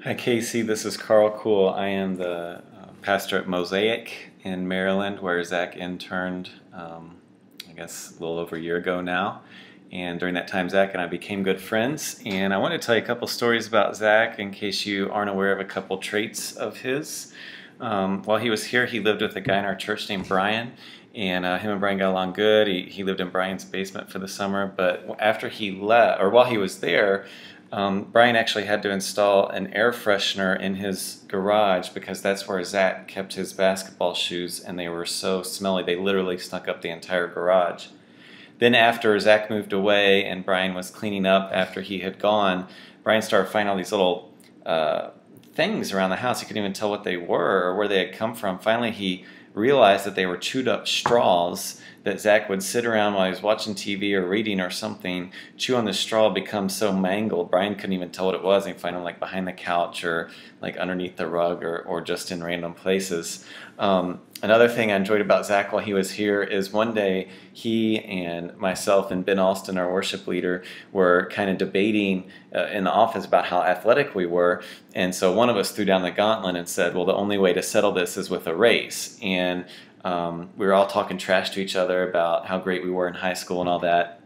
Hi Casey, this is Carl Cool. I am the pastor at Mosaic in Maryland, where Zach interned, I guess a little over a year ago now. And during that time, Zach and I became good friends. And I want to tell you a couple stories about Zach in case you aren't aware of a couple traits of his. While he was here, he lived with a guy in our church named Brian. And him and Brian got along good. He lived in Brian's basement for the summer. But after he left, or while he was there, Brian actually had to install an air freshener in his garage because that's where Zach kept his basketball shoes, and they were so smelly they literally stunk up the entire garage. Then after Zach moved away and Brian was cleaning up after he had gone, Brian started finding all these little things around the house. He couldn't even tell what they were or where they had come from. Finally he realized that they were chewed up straws that Zach would sit around while he was watching TV or reading or something, chew on the straw, become so mangled. Brian couldn't even tell what it was, and he'd find them like behind the couch or like underneath the rug or just in random places. Another thing I enjoyed about Zach while he was here is one day he and myself and Ben Alston, our worship leader, were kind of debating in the office about how athletic we were, and so one of us threw down the gauntlet and said, well, the only way to settle this is with a race. And we were all talking trash to each other about how great we were in high school and all that.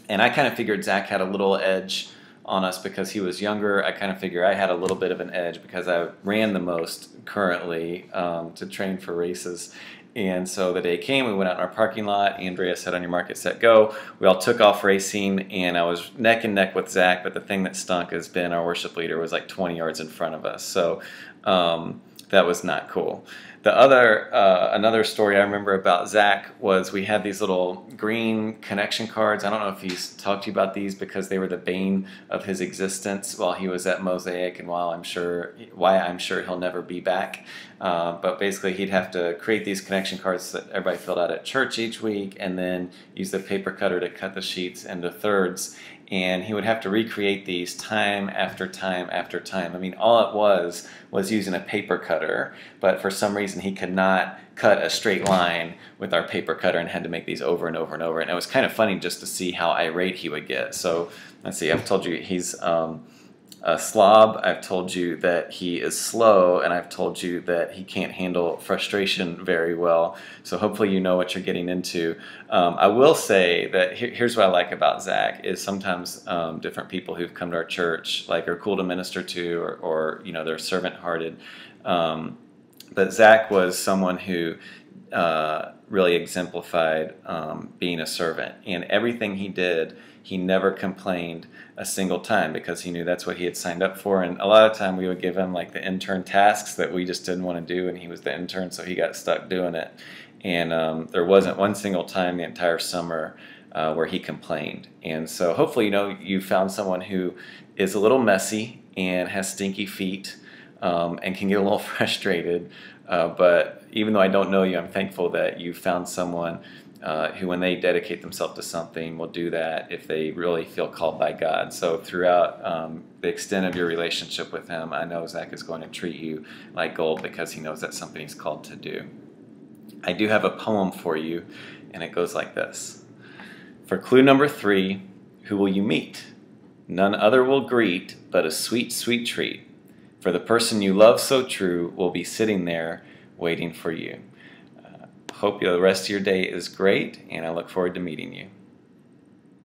And I kind of figured Zach had a little edge on us because he was younger. I kind of figure I had a little bit of an edge because I ran the most currently to train for races. And so the day came, we went out in our parking lot. Andrea said, on your mark, get set, go. We all took off racing, and I was neck and neck with Zach, but the thing that stunk is Ben, our worship leader, was like 20 yards in front of us. So that was not cool. Another story I remember about Zach was we had these little green connection cards. I don't know if he's talked to you about these because they were the bane of his existence while he was at Mosaic and why I'm sure he'll never be back. But basically he'd have to create these connection cards that everybody filled out at church each week and then use the paper cutter to cut the sheets into thirds. And he would have to recreate these time after time after time. I mean, all it was using a paper cutter, but for some reason he could not cut a straight line with our paper cutter and had to make these over and over and over. And it was kind of funny just to see how irate he would get. So let's see, I've told you he's a slob, I've told you that he is slow, and I've told you that he can't handle frustration very well. So hopefully you know what you're getting into. I will say that here's what I like about Zach is sometimes different people who've come to our church like are cool to minister to or you know, they're servant-hearted. But Zach was someone who really exemplified being a servant, and everything he did, he never complained a single time because he knew that's what he had signed up for. And a lot of time we would give him like the intern tasks that we just didn't want to do, and he was the intern, so he got stuck doing it. And there wasn't one single time the entire summer where he complained. And so hopefully, you know, you found someone who is a little messy and has stinky feet and can get a little frustrated. But even though I don't know you, I'm thankful that you found someone who, when they dedicate themselves to something, will do that if they really feel called by God. So throughout the extent of your relationship with him, I know Zach is going to treat you like gold because he knows that's something he's called to do. I do have a poem for you, and it goes like this. For clue number 3, who will you meet? None other will greet, but a sweet, sweet treat. For the person you love so true will be sitting there waiting for you. Hope the rest of your day is great, and I look forward to meeting you.